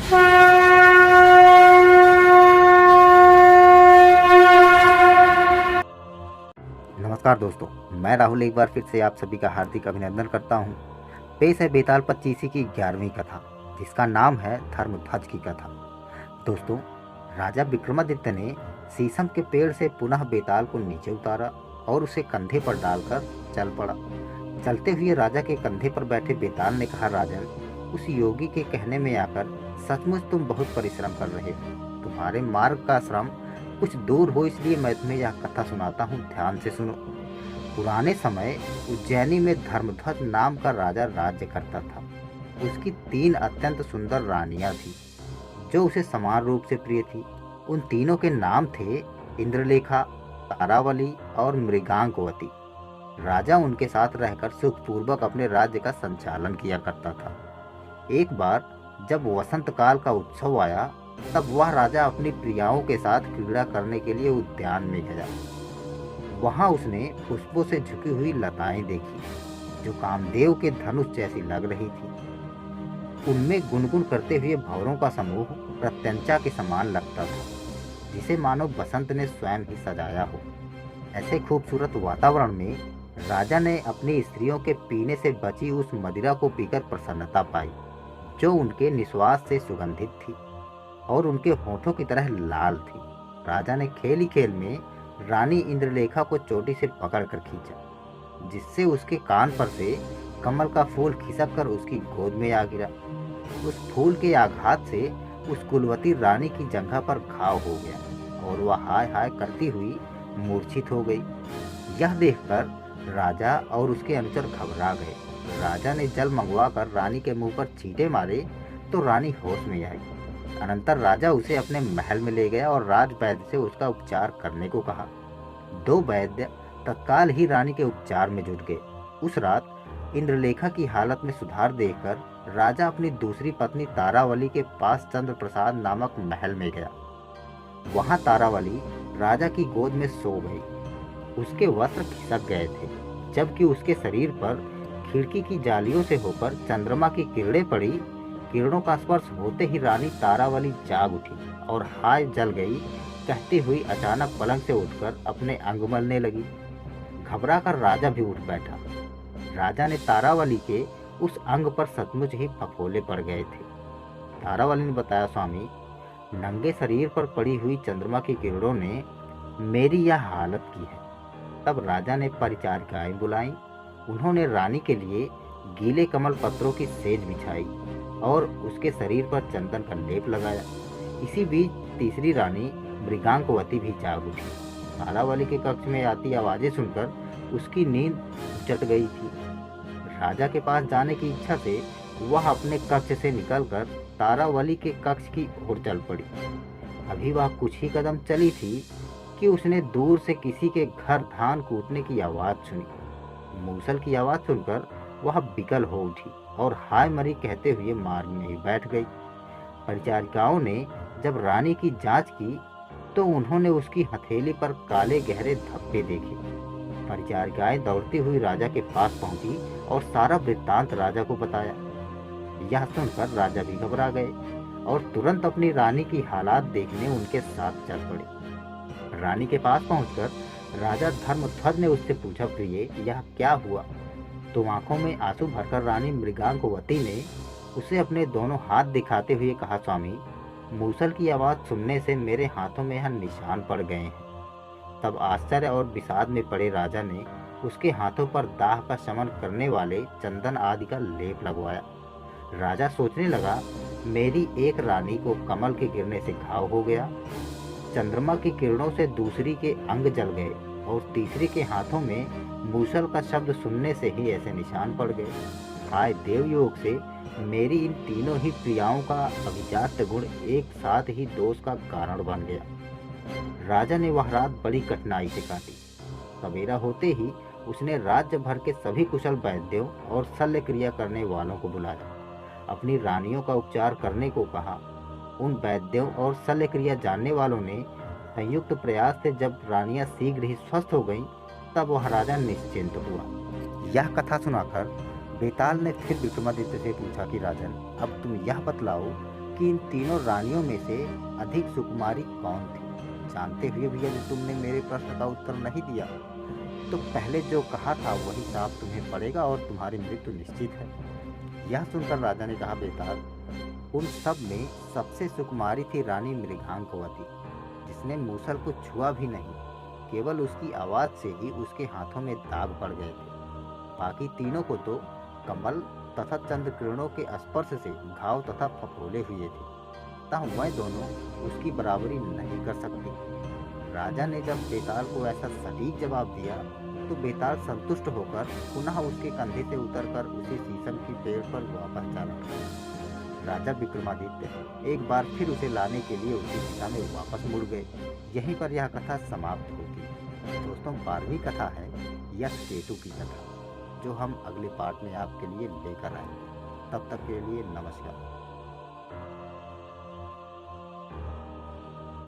नमस्कार दोस्तों, मैं राहुल एक बार फिर से आप सभी का हार्दिक अभिनंदन करता हूँ। पेश है बेताल पच्चीसी की 11वीं कथा, जिसका नाम है धर्मध्वज की कथा। दोस्तों, राजा विक्रमादित्य ने शीशम के पेड़ से पुनः बेताल को नीचे उतारा और उसे कंधे पर डालकर चल पड़ा। चलते हुए राजा के कंधे पर बैठे बेताल ने कहा, राजन, उस योगी के कहने में आकर सचमुच तुम बहुत परिश्रम कर रहे हो। तुम्हारे मार्ग का श्रम कुछ दूर हो, इसलिए मैं तुम्हें यह कथा सुनाता हूँ, ध्यान से सुनो। पुराने समय उज्जैनी में धर्मध्वज नाम का राजा राज्य करता था। उसकी 3 अत्यंत सुंदर रानियां थीं, जो उसे समान रूप से प्रिय थी। उन तीनों के नाम थे इंद्रलेखा, तारावली और मृगांकवती। राजा उनके साथ रहकर सुखपूर्वक अपने राज्य का संचालन किया करता था। एक बार जब वसंत काल का उत्सव आया, तब वह राजा अपनी प्रियाओं के साथ क्रीड़ा करने के लिए उद्यान में गया। वहां उसने पुष्पों से झुकी हुई लताएं देखी, जो कामदेव के धनुष जैसी लग रही थी। उनमें गुनगुन करते हुए भंवरों का समूह प्रत्यंचा के समान लगता था, जिसे मानो बसंत ने स्वयं ही सजाया हो। ऐसे खूबसूरत वातावरण में राजा ने अपनी स्त्रियों के पीने से बची उस मदिरा को पीकर प्रसन्नता पाई, जो उनके निश्वास से सुगंधित थी और उनके होठों की तरह लाल थी। राजा ने खेल ही खेल में रानी इंद्रलेखा को चोटी से पकड़कर खींचा, जिससे उसके कान पर से कमल का फूल खिसक कर उसकी गोद में आ गिरा। उस फूल के आघात से उस कुलवती रानी की जंघा पर घाव हो गया और वह हाय हाय करती हुई मूर्छित हो गई। यह देखकर राजा और उसके अनुचर घबरा गए। राजा ने जल मंगवाकर रानी के मुंह पर छींटे मारे तो रानी होश में आई। अनंतर राजा उसे अपने महल में ले गया और राज वैद्य से उसका उपचार करने को कहा। 2 वैद्य तत्काल ही रानी के उपचार में जुट गए। उस रात इंद्रलेखा की हालत में सुधार देखकर राजा अपनी दूसरी पत्नी तारावली के पास चंद्र प्रसाद नामक महल में गया। वहां तारावली राजा की गोद में सो गई। उसके वस्त्र खिसक गए थे, जबकि उसके शरीर पर खिड़की की जालियों से होकर चंद्रमा की किरणें पड़ी। किरणों का स्पर्श होते ही रानी तारावली जाग उठी और हाय जल गई कहती हुई अचानक पलंग से उठकर अपने अंग मलने लगी। घबरा कर राजा भी उठ बैठा। राजा ने तारावली के उस अंग पर सचमुच ही फफोले पड़ गए थे। तारावली ने बताया, स्वामी, नंगे शरीर पर पड़ी हुई चंद्रमा की किरणों ने मेरी यह हालत की है। तब राजा ने परिचारिकाएं बुलाई। उन्होंने रानी के लिए गीले कमल पत्रों की सेज बिछाई और उसके शरीर पर चंदन का लेप लगाया। इसी बीच तीसरी रानी मृगांकवती भी जाग उठी। तारावली के कक्ष में आती आवाजें सुनकर उसकी नींद जट गई थी। राजा के पास जाने की इच्छा से वह अपने कक्ष से निकलकर तारावली के कक्ष की ओर चल पड़ी। अभी वह कुछ ही कदम चली थी कि उसने दूर से किसी के घर धान कूटने की आवाज सुनी। मूसल की आवाज सुनकर वह बिकल हो उठी और हाय मरी कहते हुए मार्ग में ही बैठ गई। परिचारिकाओं ने जब रानी की जांच की तो उन्होंने उसकी हथेली पर काले गहरे धब्बे देखे। परिचारिकाएं दौड़ती हुई राजा के पास पहुंची और सारा वृत्तांत राजा को बताया। यह सुनकर राजा भी घबरा गए और तुरंत अपनी रानी की हालात देखने उनके साथ चल पड़े। रानी के पास पहुंचकर राजा धर्मध्वज ने उससे पूछा, प्रिय, यह क्या हुआ? तो आंखों में आंसू भरकर रानी मृगांकवती ने उसे अपने दोनों हाथ दिखाते हुए कहा, स्वामी, मूसल की आवाज सुनने से मेरे हाथों में यह निशान पड़ गए हैं। तब आश्चर्य और विषाद में पड़े राजा ने उसके हाथों पर दाह का शमन करने वाले चंदन आदि का लेप लगवाया। राजा सोचने लगा, मेरी एक रानी को कमल के गिरने से घाव हो गया, चंद्रमा की किरणों से दूसरी के अंग जल गए और तीसरी के हाथों में मूसल का शब्द सुनने से ही ऐसे निशान पड़ गए। हाय देवयोग से मेरी इन तीनों ही प्रियाओं का अभिजात गुण एक साथ ही दोष का कारण बन गया। राजा ने वह रात बड़ी कठिनाई से काटी। सवेरा होते ही उसने राज्य भर के सभी कुशल वैद्यों और शल्य क्रिया करने वालों को बुलाया। अपनी रानियों का उपचार करने को कहा। उन वैद्यों और शल्य क्रिया जानने वालों ने संयुक्त प्रयास से जब रानियां शीघ्र ही स्वस्थ हो गईं, तब वह राजा निश्चिंत हुआ। यह कथा सुनाकर बेताल ने फिर विक्रमादित्य से पूछा कि राजन, अब तुम यह बतलाओ कि इन तीनों रानियों में से अधिक सुकुमारी कौन थी। जानते हुए भी यदि तुमने मेरे प्रश्न का उत्तर नहीं दिया तो पहले जो कहा था वही साफ तुम्हें पड़ेगा और तुम्हारी मृत्यु निश्चित है। यह सुनकर राजा ने कहा, बेताल, उन सब में सबसे सुकुमारी थी रानी मृगांकवती, जिसने मूसल को छुआ भी नहीं, केवल उसकी आवाज से ही उसके हाथों में दाग पड़ गए थे। बाकी तीनों को तो कमल तथा चंद्र किरणों के स्पर्श से घाव तथा फफोले हुए थे, तब वह दोनों उसकी बराबरी नहीं कर सकती। राजा ने जब बेताल को ऐसा सटीक जवाब दिया तो बेताल संतुष्ट होकर पुनः उसके कंधे से उतरकर उसे शीशम की पेड़ पर वापस चला गया। राजा विक्रमादित्य एक बार फिर उसे लाने के लिए उसी दिशा में वापस मुड़ गए। यहीं पर यह कथा समाप्त होती है। दोस्तों, 12वीं कथा है यक्ष केतु की कथा, जो हम अगले पार्ट में आपके लिए लेकर आएंगे। तब तक के लिए नमस्कार।